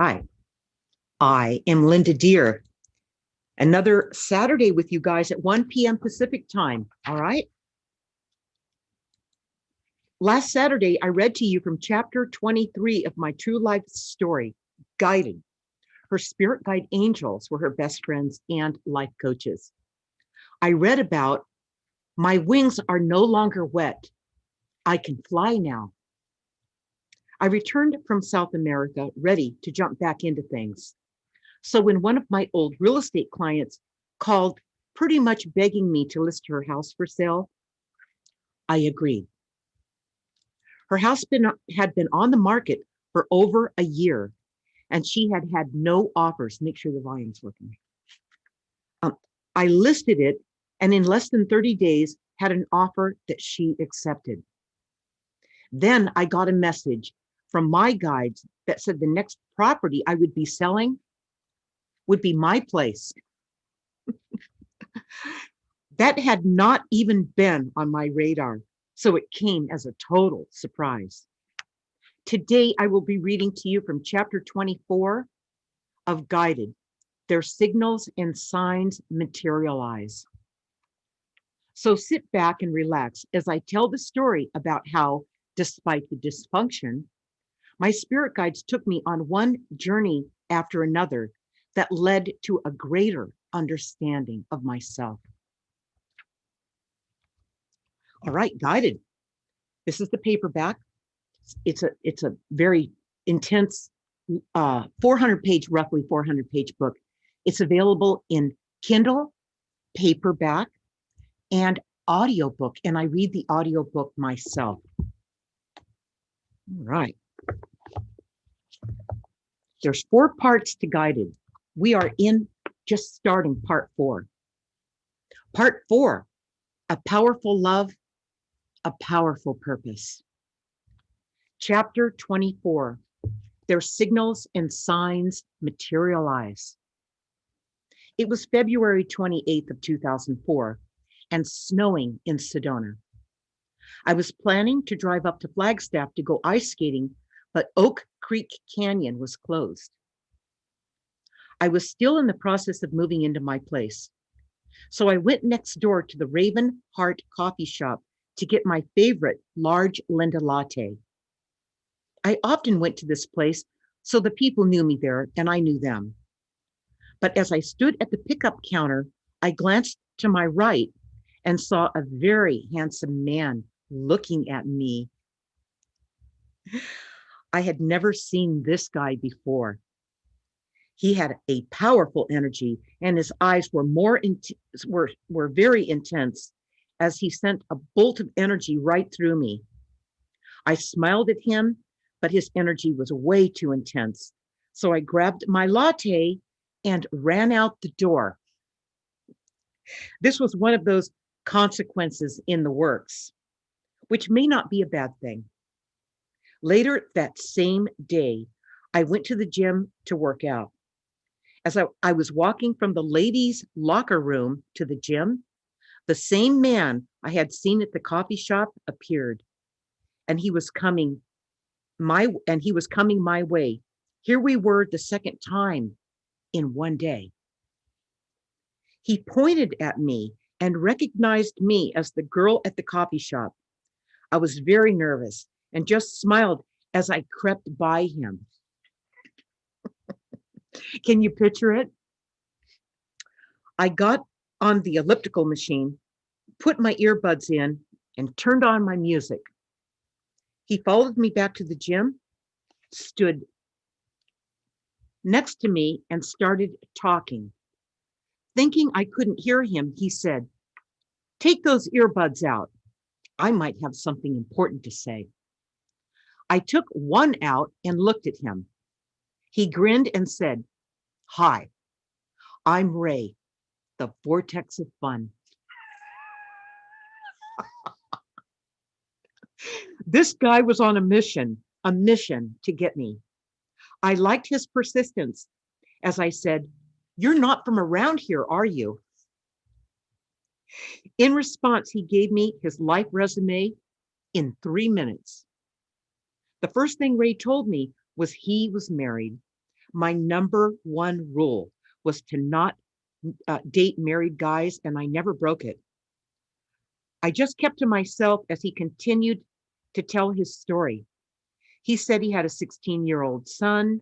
Hi, I am Linda Deir. Another Saturday with you guys at 1 p.m. Pacific time. All right. Last Saturday, I read to you from chapter 23 of my true life story, Guided. Her spirit guide angels were her best friends and life coaches. I read about my wings are no longer wet. I can fly now. I returned from South America ready to jump back into things. So when one of my old real estate clients called pretty much begging me to list her house for sale, I agreed. Her house had been on the market for over a year, and she had had no offers. Make sure the volume's working. I listed it, and in less than 30 days, had an offer that she accepted. Then I got a message from my guides that said the next property I would be selling would be my place. That had not even been on my radar, so it came as a total surprise. Today, I will be reading to you from chapter 24 of Guided. Their signals and signs materialize. So sit back and relax as I tell the story about how, despite the dysfunction, my spirit guides took me on one journey after another that led to a greater understanding of myself. All right, Guided. This is the paperback. It's a very intense 400-page, roughly 400-page book. It's available in Kindle, paperback, and audiobook, and I read the audiobook myself. All right. There's 4 parts to Guided. We are just starting part 4. Part 4, a powerful love, a powerful purpose. Chapter 24, their signals and signs materialize. It was February 28th of 2004 and snowing in Sedona. I was planning to drive up to Flagstaff to go ice skating, but Oak Creek Canyon was closed. I was still in the process of moving into my place. So I went next door to the Raven Heart coffee shop to get my favorite large Linda latte. I often went to this place, so the people knew me there and I knew them. But as I stood at the pickup counter, I glanced to my right and saw a very handsome man looking at me. I had never seen this guy before. He had a powerful energy, and his eyes were very intense as he sent a bolt of energy right through me. I smiled at him, but his energy was way too intense. So I grabbed my latte and ran out the door. This was one of those consequences in the works, which may not be a bad thing. Later that same day, I went to the gym to work out. As I was walking from the ladies' locker room to the gym, the same man I had seen at the coffee shop appeared, and he was coming my way. Here we were the second time in one day. He pointed at me and recognized me as the girl at the coffee shop. I was very nervous and just smiled as I crept by him. Can you picture it? I got on the elliptical machine, put my earbuds in, and turned on my music. He followed me back to the gym, stood next to me, and started talking. Thinking I couldn't hear him, he said, "Take those earbuds out. I might have something important to say." I took one out and looked at him. He grinned and said, "Hi, I'm Ray, the vortex of fun." This guy was on a mission to get me. I liked his persistence as I said, "You're not from around here, are you?" In response, he gave me his life resume in 3 minutes. The first thing Ray told me was he was married, My number one rule was to not date married guys, and I never broke it. I just kept to myself as he continued to tell his story. He said he had a 16-year-old son.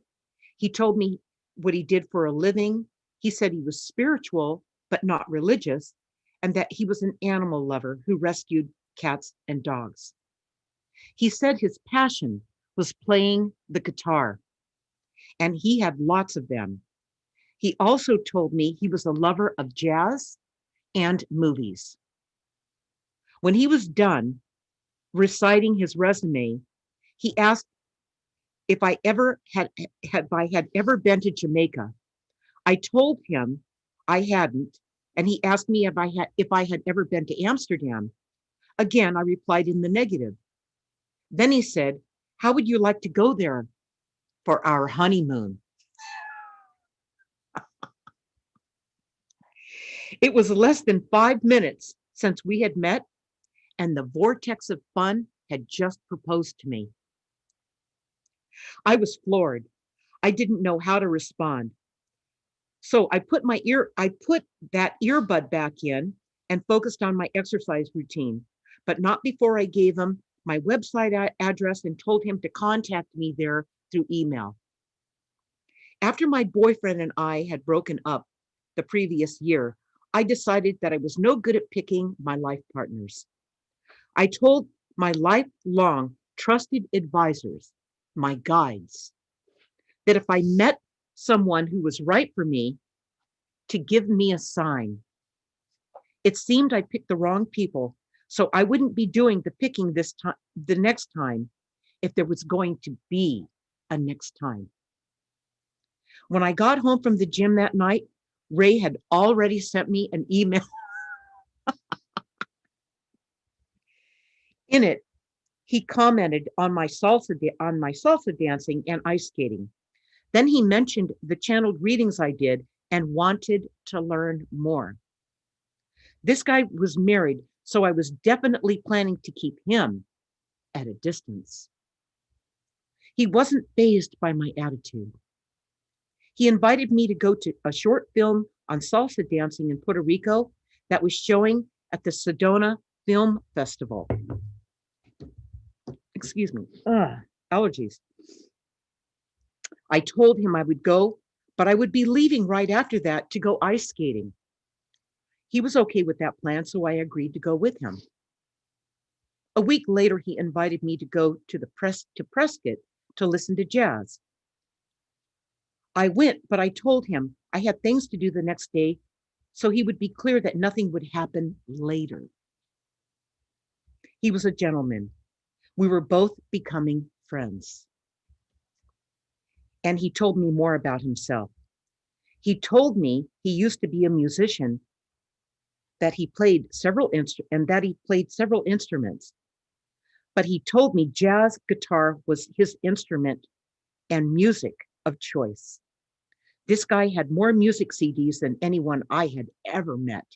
He told me what he did for a living. He said he was spiritual, but not religious, and that he was an animal lover who rescued cats and dogs. He said his passion was playing the guitar, and he had lots of them. He also told me he was a lover of jazz and movies. When he was done reciting his resume, he asked if I had ever been to Jamaica. I told him I hadn't, and he asked me if I had ever been to Amsterdam. Again, I replied in the negative. Then he said, "How would you like to go there for our honeymoon?" It was less than 5 minutes since we had met, and the vortex of fun had just proposed to me. I was floored. I didn't know how to respond. So I put that earbud back in and focused on my exercise routine, but not before I gave him my website address and told him to contact me there through email. After my boyfriend and I had broken up the previous year, I decided that I was no good at picking my life partners. I told my lifelong trusted advisors, my guides, that if I met someone who was right for me, to give me a sign. It seemed I picked the wrong people, so I wouldn't be doing the picking the next time, if there was going to be a next time. When I got home from the gym that night, Ray had already sent me an email. In it, he commented on my salsa dancing and ice skating. Then he mentioned the channeled readings I did and wanted to learn more. This guy was married, so I was definitely planning to keep him at a distance. He wasn't fazed by my attitude. He invited me to go to a short film on salsa dancing in Puerto Rico that was showing at the Sedona Film Festival. Excuse me, allergies. I told him I would go, but I would be leaving right after that to go ice skating. He was okay with that plan, so I agreed to go with him. A week later, he invited me to go to Prescott to listen to jazz. I went, but I told him I had things to do the next day, so he would be clear that nothing would happen later. He was a gentleman. We were both becoming friends. And he told me more about himself. He told me he used to be a musician, that he played several instruments. But he told me jazz guitar was his instrument and music of choice. This guy had more music CDs than anyone I had ever met.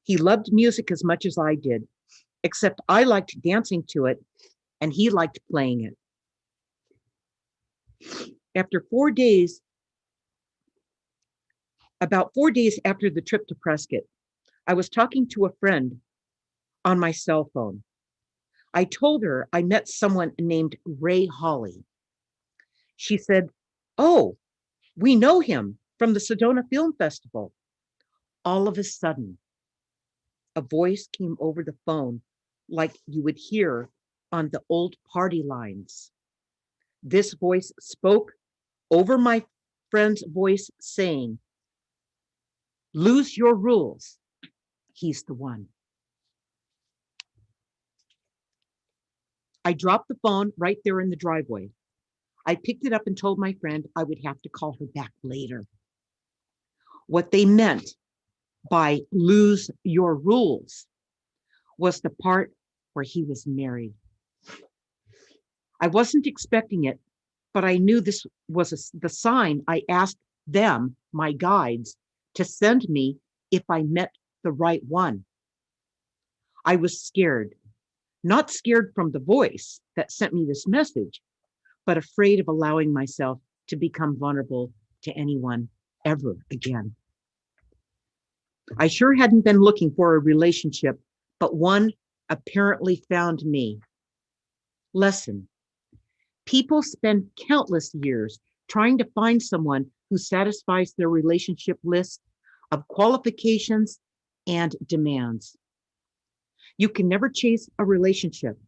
He loved music as much as I did, except I liked dancing to it and he liked playing it. About 4 days after the trip to Prescott, I was talking to a friend on my cell phone. I told her I met someone named Ray Hawley. She said, "Oh, we know him from the Sedona Film Festival." All of a sudden, a voice came over the phone like you would hear on the old party lines. This voice spoke over my friend's voice saying, "Lose your rules. He's the one." I dropped the phone right there in the driveway. I picked it up and told my friend I would have to call her back later. What they meant by "lose your rules" was the part where he was married. I wasn't expecting it, but I knew this was the sign I asked them, my guides, to send me if I met the right one. I was scared, not scared from the voice that sent me this message, but afraid of allowing myself to become vulnerable to anyone ever again. I sure hadn't been looking for a relationship, but one apparently found me. Lesson: people spend countless years trying to find someone who satisfies their relationship list of qualifications and demands. You can never chase a relationship.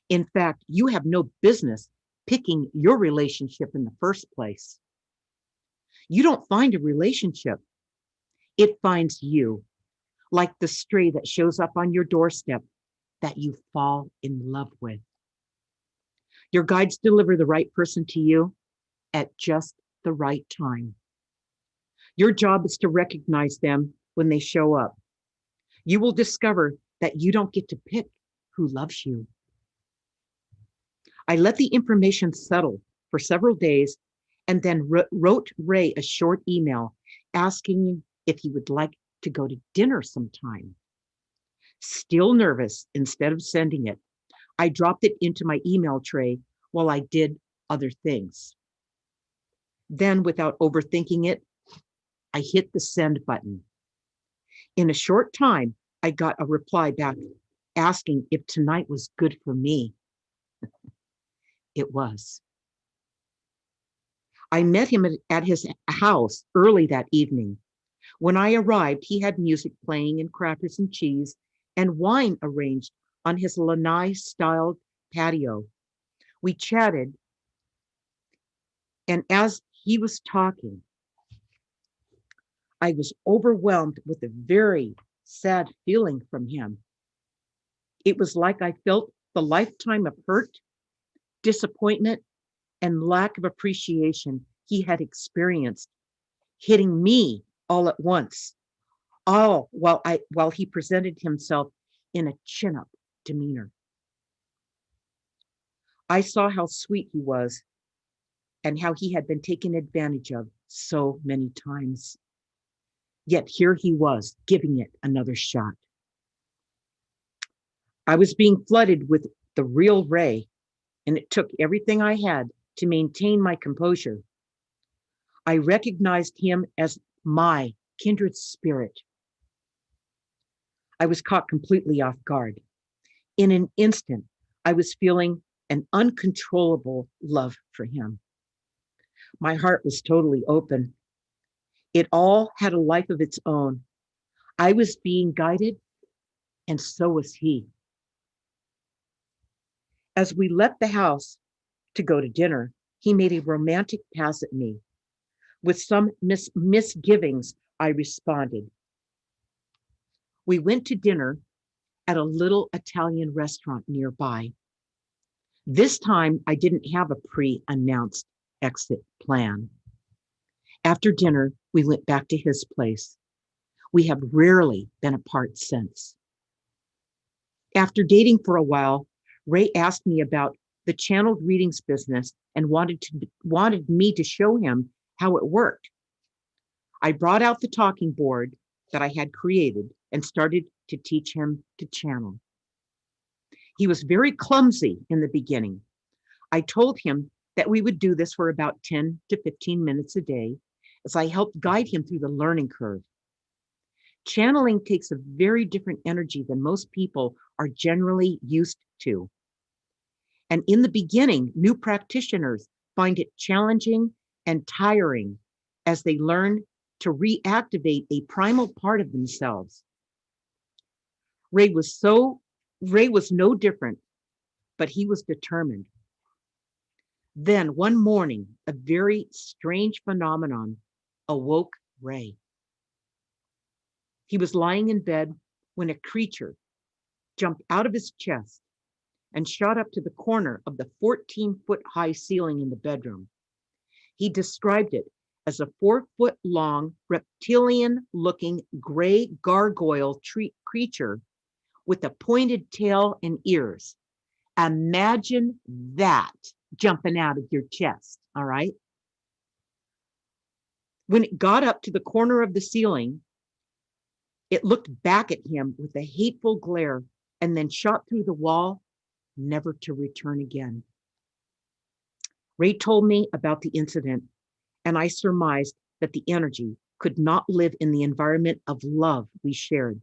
In fact, you have no business picking your relationship in the first place. You don't find a relationship, it finds you, like the stray that shows up on your doorstep that you fall in love with. Your guides deliver the right person to you at just the right time. Your job is to recognize them when they show up. You will discover that you don't get to pick who loves you. I let the information settle for several days and then wrote Ray a short email asking if he would like to go to dinner sometime. Still nervous, instead of sending it, I dropped it into my email tray while I did other things. Then, without overthinking it, I hit the send button. In a short time, I got a reply back asking if tonight was good for me. It was. I met him at his house early that evening. When I arrived, he had music playing and crackers and cheese and wine arranged on his lanai-styled patio. We chatted, and as he was talking, I was overwhelmed with a very sad feeling from him. It was like I felt the lifetime of hurt, disappointment, and lack of appreciation he had experienced hitting me all at once, all while he presented himself in a chin-up demeanor. I saw how sweet he was and how he had been taken advantage of so many times. Yet here he was, giving it another shot. I was being flooded with the real Ray, and it took everything I had to maintain my composure. I recognized him as my kindred spirit. I was caught completely off guard. In an instant, I was feeling an uncontrollable love for him. My heart was totally open. It all had a life of its own. I was being guided, and so was he. As we left the house to go to dinner, he made a romantic pass at me. With some misgivings, I responded. We went to dinner at a little Italian restaurant nearby. This time, I didn't have a pre-announced exit plan. After dinner, we went back to his place. We have rarely been apart since. After dating for a while, Ray asked me about the channeled readings business and wanted me to show him how it worked. I brought out the talking board that I had created and started to teach him to channel. He was very clumsy in the beginning. I told him that we would do this for about 10 to 15 minutes a day as I helped guide him through the learning curve. Channeling takes a very different energy than most people are generally used to. And in the beginning, new practitioners find it challenging and tiring as they learn to reactivate a primal part of themselves. Ray was no different, but he was determined. Then one morning, a very strange phenomenon awoke Ray. He was lying in bed when a creature jumped out of his chest and shot up to the corner of the 14-foot-high ceiling in the bedroom. He described it as a 4-foot-long, reptilian-looking gray gargoyle creature with a pointed tail and ears. Imagine that jumping out of your chest, all right? When it got up to the corner of the ceiling, it looked back at him with a hateful glare and then shot through the wall, never to return again. Ray told me about the incident, and I surmised that the energy could not live in the environment of love we shared,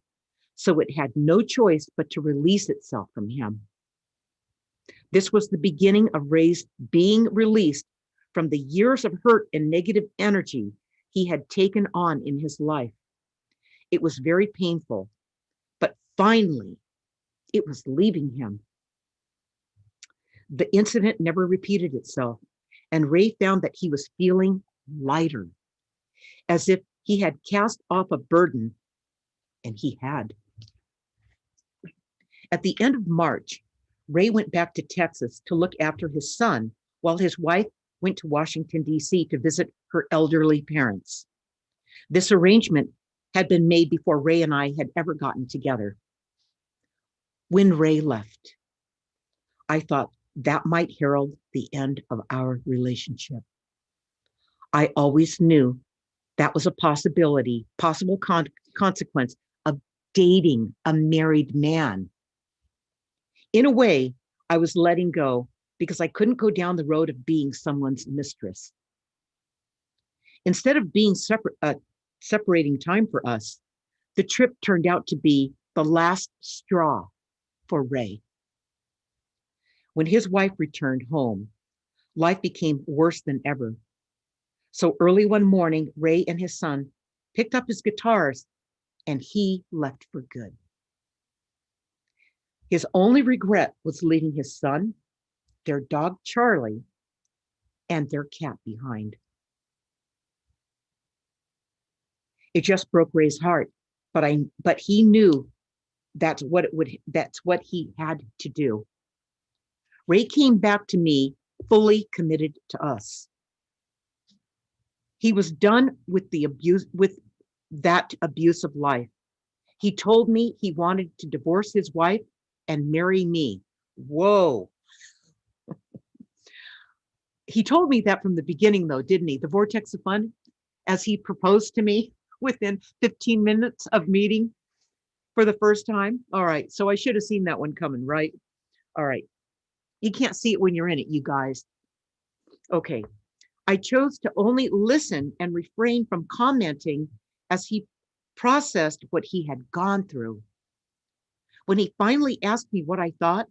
so it had no choice but to release itself from him. This was the beginning of Ray's being released from the years of hurt and negative energy he had taken on in his life. It was very painful, but finally, it was leaving him. The incident never repeated itself, and Ray found that he was feeling lighter, as if he had cast off a burden, and he had. At the end of March, Ray went back to Texas to look after his son while his wife went to Washington, D.C. to visit her elderly parents. This arrangement had been made before Ray and I had ever gotten together. When Ray left, I thought that might herald the end of our relationship. I always knew that was a possible consequence of dating a married man. In a way, I was letting go because I couldn't go down the road of being someone's mistress. Instead of being separating time for us, the trip turned out to be the last straw for Ray. When his wife returned home, life became worse than ever. So early one morning, Ray and his son picked up his guitars and he left for good. His only regret was leaving his son, their dog Charlie, and their cat behind. It just broke Ray's heart, but he knew that's what he had to do. Ray came back to me fully committed to us. He was done with that abusive life. He told me he wanted to divorce his wife and marry me. Whoa. He told me that from the beginning, though, didn't he? The vortex of fun, as he proposed to me within 15 minutes of meeting for the first time. All right. So I should have seen that one coming, right? All right. You can't see it when you're in it, you guys. Okay. I chose to only listen and refrain from commenting as he processed what he had gone through. When he finally asked me what I thought,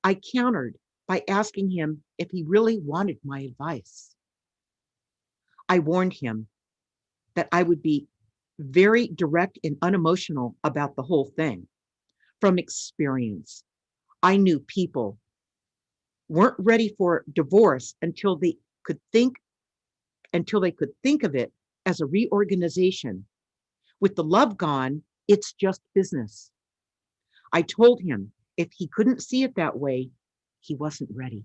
I countered by asking him if he really wanted my advice. I warned him that I would be very direct and unemotional about the whole thing. From experience, I knew people weren't ready for divorce until they could think of it as a reorganization. With the love gone, it's just business. I told him if he couldn't see it that way, he wasn't ready.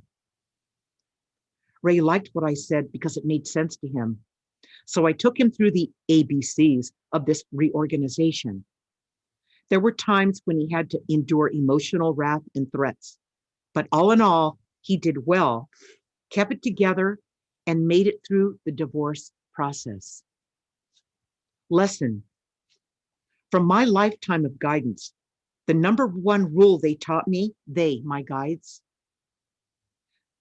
Ray liked what I said because it made sense to him. So I took him through the ABCs of this reorganization. There were times when he had to endure emotional wrath and threats, but all in all, he did well, kept it together, and made it through the divorce process. Lesson from my lifetime of guidance, the number one rule they taught me, my guides,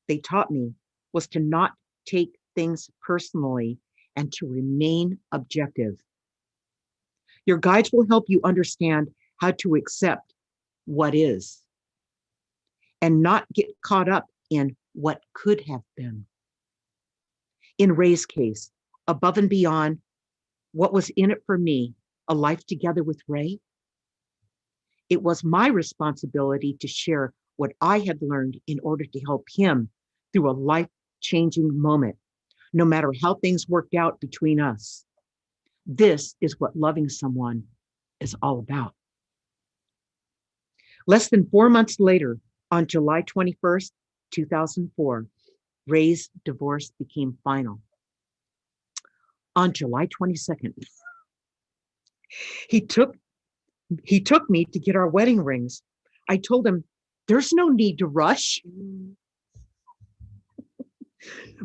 they taught me was to not take things personally and to remain objective. Your guides will help you understand how to accept what is and not get caught up in what could have been. In Ray's case, above and beyond what was in it for me, a life together with Ray, it was my responsibility to share what I had learned in order to help him through a life-changing moment, no matter how things worked out between us. This is what loving someone is all about. Less than 4 months later, on July 21st, 2004, Ray's divorce became final. On July 22nd, he took me to get our wedding rings. I told him, there's no need to rush.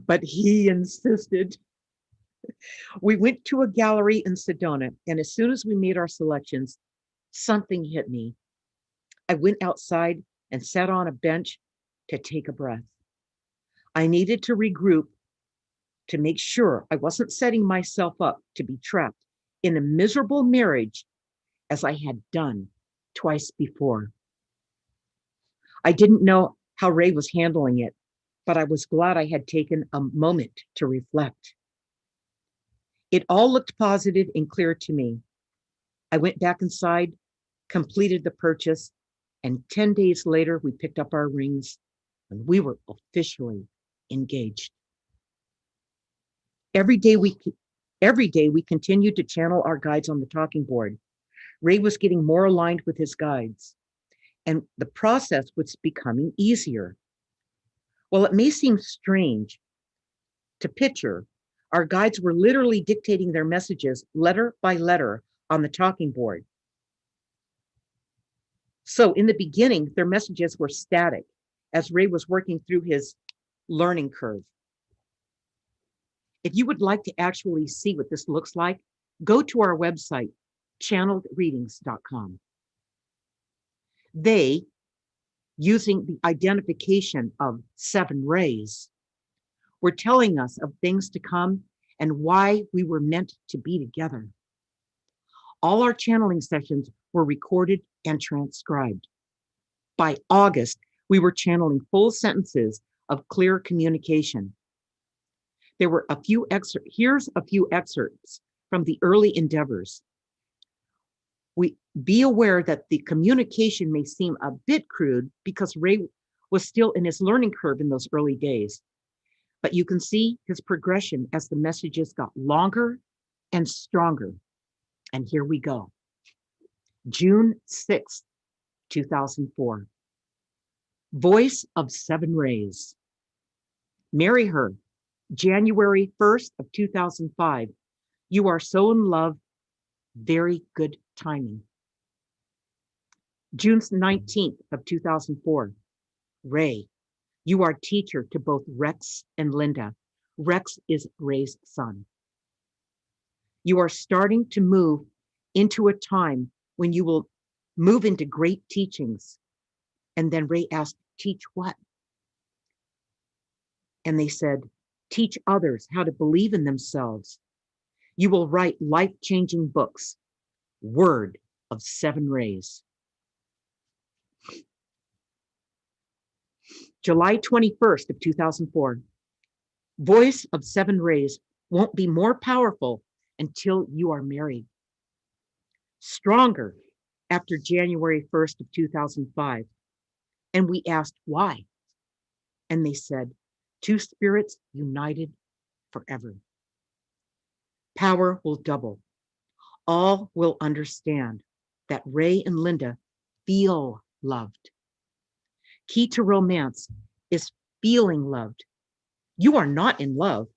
But he insisted. We went to a gallery in Sedona, and as soon as we made our selections, something hit me. I went outside and sat on a bench to take a breath. I needed to regroup to make sure I wasn't setting myself up to be trapped in a miserable marriage as I had done twice before. I didn't know how Ray was handling it, but I was glad I had taken a moment to reflect. It all looked positive and clear to me. I went back inside, completed the purchase, and 10 days later, we picked up our rings and we were officially engaged. Every day we continued to channel our guides on the talking board. Ray was getting more aligned with his guides, and the process was becoming easier. While it may seem strange to picture, our guides were literally dictating their messages letter by letter on the talking board. So in the beginning, their messages were static as Ray was working through his learning curve. If you would like to actually see what this looks like, go to our website, channeledreadings.com. They, using the identification of 7 rays, were telling us of things to come and why we were meant to be together. All our channeling sessions were recorded and transcribed. By August, we were channeling full sentences of clear communication. There were a few excerpts. Here's a few excerpts from the early endeavors. Be aware that the communication may seem a bit crude because Ray was still in his learning curve in those early days. But you can see his progression as the messages got longer and stronger. And here we go. June 6th, 2004. Voice of 7 rays. Marry her. January 1st of 2005. You are so in love. Very good timing. June 19th of 2004. Ray, you are teacher to both Rex and Linda. Rex is Ray's son. You are starting to move into a time when you will move into great teachings. And then Ray asked, teach what? And they said, teach others how to believe in themselves. You will write life-changing books. Word of 7 rays. July 21st of 2004. Voice of 7 rays won't be more powerful until you are married. Stronger after January 1st of 2005. And we asked why. And they said, 2 spirits united forever. Power will double. All will understand that Ray and Linda feel loved. Key to romance is feeling loved. You are not in love.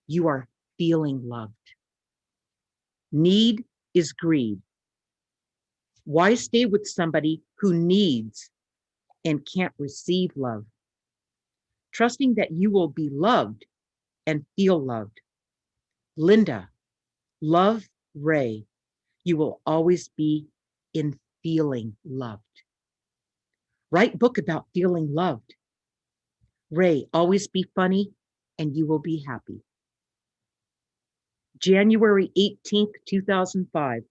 You are feeling loved. Need is greed. Why stay with somebody who needs and can't receive love? Trusting that you will be loved and feel loved. Linda, love Ray. You will always be in feeling loved. Write book about feeling loved. Ray, always be funny and you will be happy. January 18th, 2005.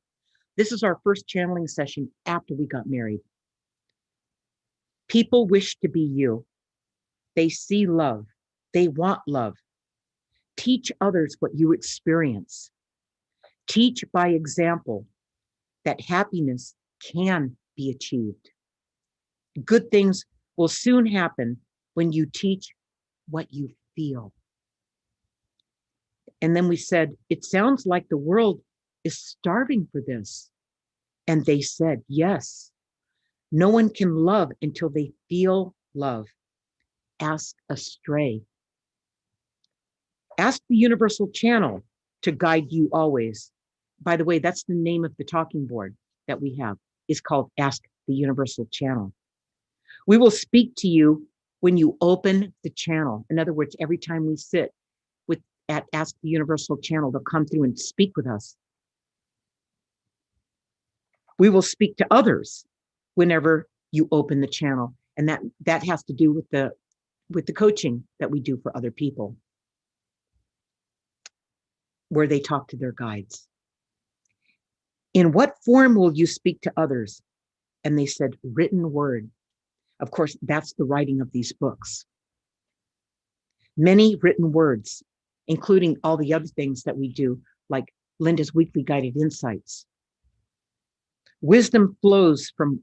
This is our first channeling session after we got married. People wish to be you. They see love. They want love. Teach others what you experience. Teach by example that happiness can be achieved. Good things will soon happen when you teach what you feel. And then we said, it sounds like the world is starving for this. And they said, yes. No one can love until they feel love. Ask a stray. Ask the universal channel to guide you always. By the way, that's the name of the talking board that we have. It's called Ask the Universal Channel. We will speak to you when you open the channel. In other words, every time we sit at Ask the Universal Channel, they'll come through and speak with us. We will speak to others whenever you open the channel. And that has to do with the with the coaching that we do for other people, where they talk to their guides. In what form will you speak to others? And they said, written word. Of course, that's the writing of these books. Many written words, including all the other things that we do, like Linda's weekly guided insights. Wisdom flows from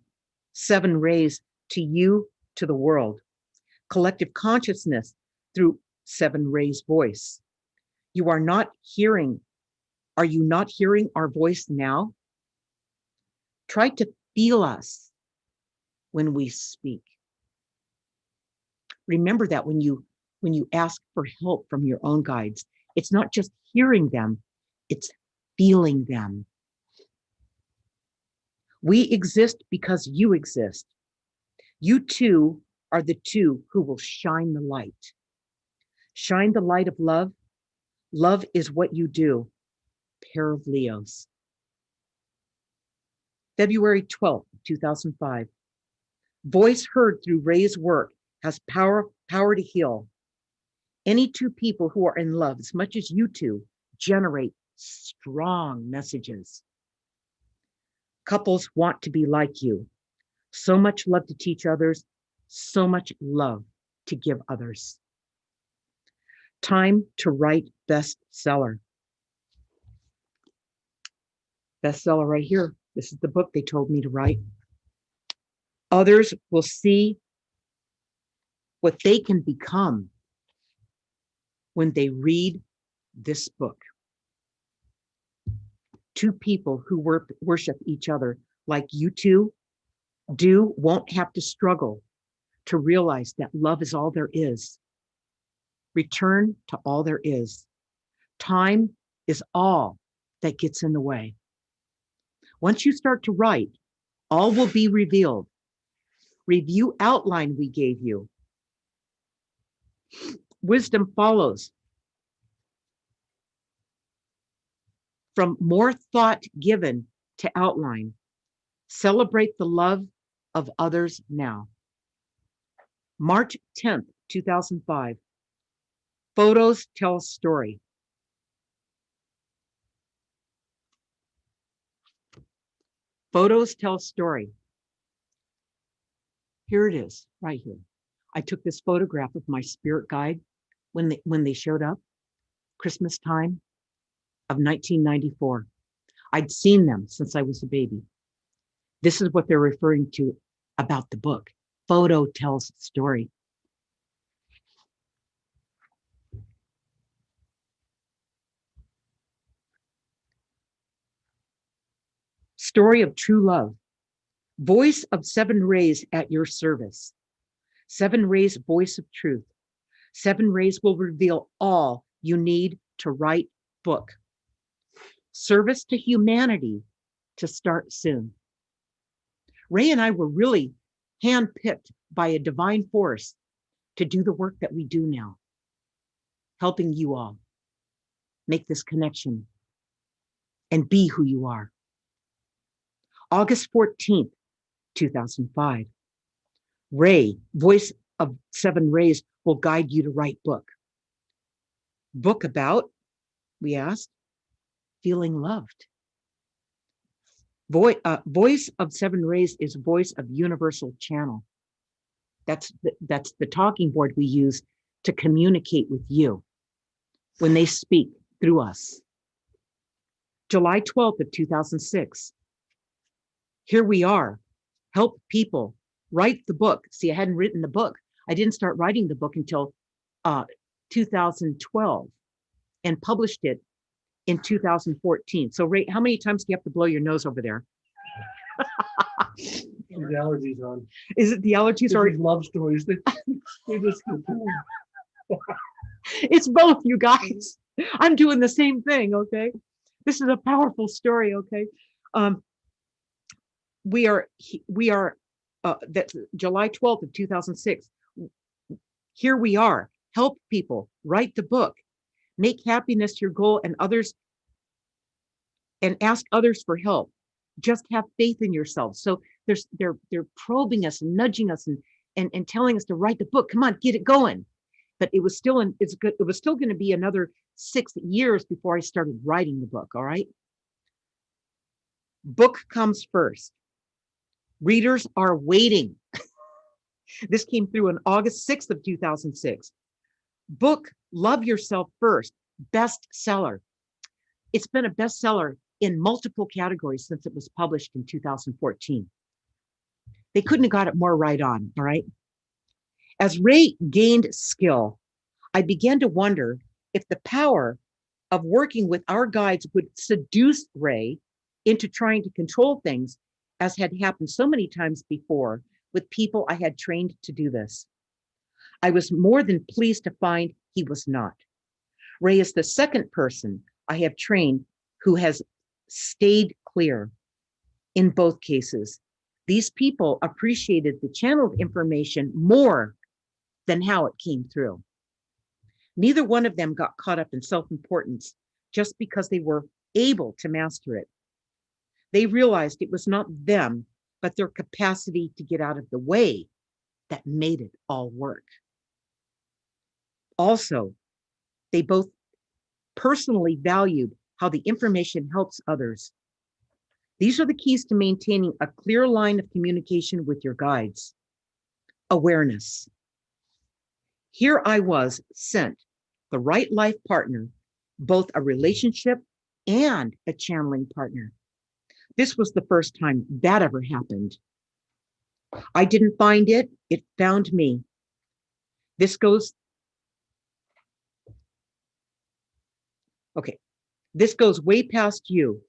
7 rays to you, to the world. Collective consciousness through 7 rays voice. You are not hearing. Are you not hearing our voice now? Try to feel us when we speak. Remember that when you ask for help from your own guides, it's not just hearing them, it's feeling them. We exist because you exist. You two are the two who will shine the light. Shine the light of love. Love is what you do. Pair of Leos. February 12th, 2005. Voice heard through Ray's work has power to heal. Any 2 people who are in love, as much as you two, generate strong messages. Couples want to be like you. So much love to teach others, so much love to give others. Time to write bestseller. Bestseller right here. This is the book they told me to write. Others will see what they can become when they read this book. 2 people who worship each other like you two won't have to struggle to realize that love is all there is. Return to all there is. Time is all that gets in the way. Once you start to write, all will be revealed. Review outline we gave you. Wisdom follows from more thought given to outline. Celebrate the love of others now. March 10th, 2005. Photos tell a story. Photos tell a story. Here it is, right here. I took this photograph of my spirit guide when they showed up, Christmas time of 1994. I'd seen them since I was a baby. This is what they're referring to about the book. Photo tells a story. Story of true love. Voice of 7 rays at your service. 7 rays, voice of truth. 7 rays will reveal all you need to write book. Service to humanity to start soon. Ray and I were really handpicked by a divine force to do the work that we do now, helping you all make this connection and be who you are. August 14th, 2005. Ray, voice of 7 rays, will guide you to write book. Book about, we asked, feeling loved. Voice of 7 rays is voice of universal channel. That's the talking board we use to communicate with you when they speak through us. July 12th of 2006. Here we are. Help people write the book. See, I hadn't written the book. I didn't start writing the book until 2012 and published it in 2014. So Ray, how many times do you have to blow your nose over there? The allergies on. Is it the allergies or love stories? They just it's both, you guys. I'm doing the same thing, okay? This is a powerful story, okay? We are that's July 12th of 2006. Here we are. Help people, write the book, make happiness your goal and others, and ask others for help. Just have faith in yourself. So they're probing us, nudging us, and telling us to write the book. Come on, get it going. But it was still it was still going to be another 6 years before I started writing the book. All right. Book comes first. Readers are waiting. This came through on August 6th of 2006. Book Love Yourself First, bestseller. It's been a bestseller in multiple categories since it was published in 2014. They couldn't have got it more right on, all right? As Ray gained skill, I began to wonder if the power of working with our guides would seduce Ray into trying to control things, as had happened so many times before with people I had trained to do this. I was more than pleased to find he was not. Ray is the second person I have trained who has stayed clear. In both cases, these people appreciated the channeled information more than how it came through. Neither one of them got caught up in self-importance just because they were able to master it. They realized it was not them, but their capacity to get out of the way that made it all work. Also, they both personally valued how the information helps others. These are the keys to maintaining a clear line of communication with your guides. Awareness. Here I was sent the right life partner, both a relationship and a channeling partner. This was the first time that ever happened. I didn't find it, it found me. This goes way past you.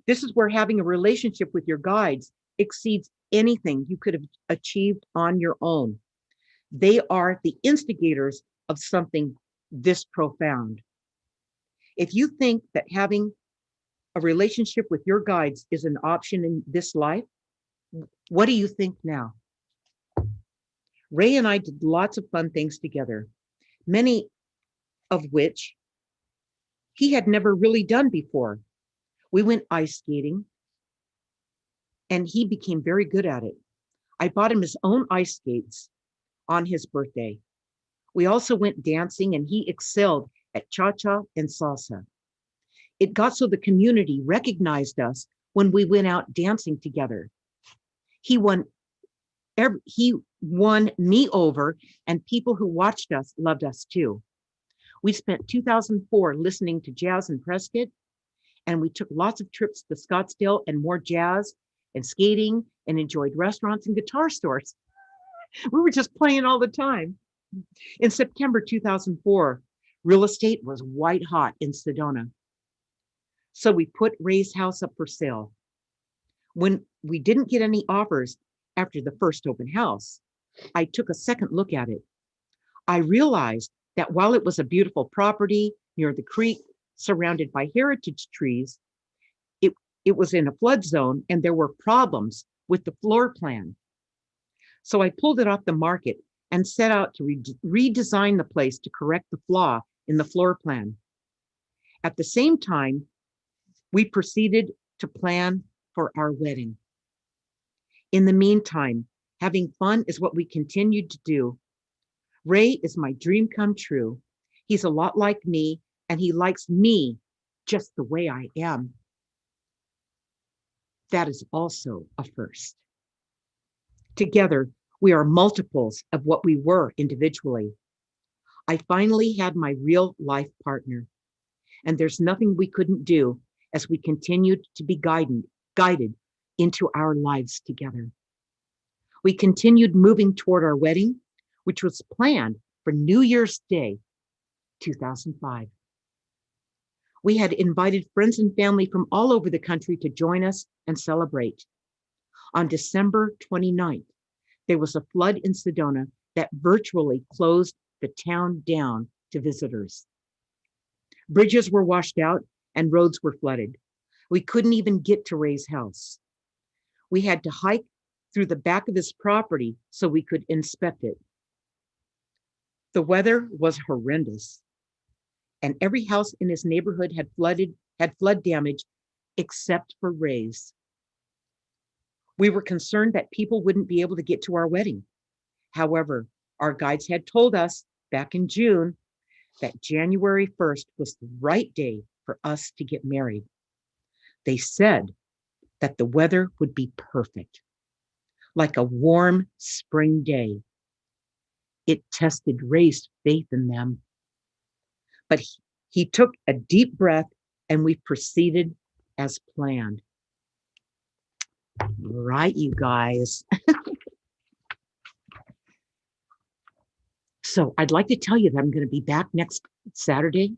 This is where having a relationship with your guides exceeds anything you could have achieved on your own. They are the instigators of something this profound. If you think that having a relationship with your guides is an option in this life, what do you think now? Ray and I did lots of fun things together, many of which he had never really done before. We went ice skating, and he became very good at it. I bought him his own ice skates on his birthday. We also went dancing, and he excelled at cha-cha and salsa. It got so the community recognized us when we went out dancing together. He won me over, and people who watched us loved us too. We spent 2004 listening to jazz in Prescott, and we took lots of trips to Scottsdale and more jazz and skating, and enjoyed restaurants and guitar stores. We were just playing all the time. In September 2004, real estate was white hot in Sedona. So we put Ray's house up for sale. When we didn't get any offers after the first open house, I took a second look at it. I realized that while it was a beautiful property near the creek, surrounded by heritage trees, it was in a flood zone, and there were problems with the floor plan. So I pulled it off the market and set out to redesign the place to correct the flaw in the floor plan. At the same time, we proceeded to plan for our wedding. In the meantime, having fun is what we continued to do. Ray is my dream come true. He's a lot like me, and he likes me just the way I am. That is also a first. Together, we are multiples of what we were individually. I finally had my real life partner, and there's nothing we couldn't do as we continued to be guided into our lives together. We continued moving toward our wedding, which was planned for New Year's Day, 2005. We had invited friends and family from all over the country to join us and celebrate. On December 29th, there was a flood in Sedona that virtually closed the town down to visitors. Bridges were washed out and roads were flooded. We couldn't even get to Ray's house. We had to hike through the back of his property so we could inspect it. The weather was horrendous, and every house in his neighborhood had flood damage except for Ray's. We were concerned that people wouldn't be able to get to our wedding. However, our guides had told us back in June that January 1st was the right day for us to get married. They said that the weather would be perfect, like a warm spring day. It tested Ray's faith in them. But he took a deep breath and we proceeded as planned. Right, you guys. So I'd like to tell you that I'm going to be back next Saturday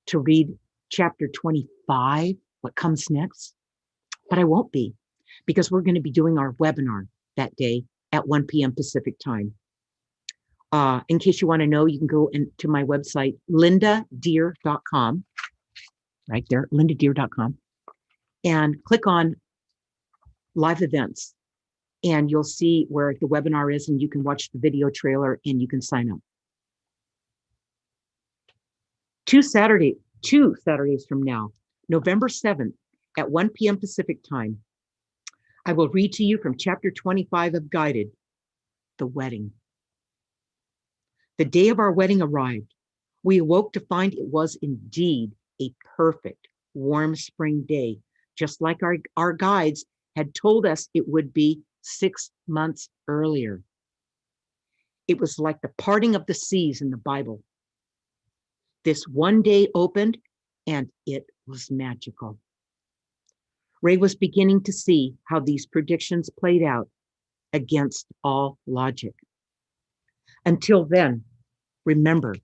to read chapter 25, what comes next. But I won't be, because we're going to be doing our webinar that day at 1 p.m. Pacific time. In case you want to know, you can go to my website, lindadeir.com, right there, lindadeir.com, and click on live events. And you'll see where the webinar is, and you can watch the video trailer and you can sign up. Two Saturdays from now, November 7th at 1 p.m. Pacific time, I will read to you from chapter 25 of Guided, The Wedding. The day of our wedding arrived. We awoke to find it was indeed a perfect, warm spring day, just like our guides had told us it would be 6 months earlier. It was like the parting of the seas in the Bible. This one day opened and it was magical. Ray was beginning to see how these predictions played out against all logic. Until then, remember,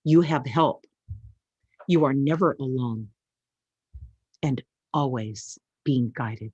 you have help. You are never alone and always being guided.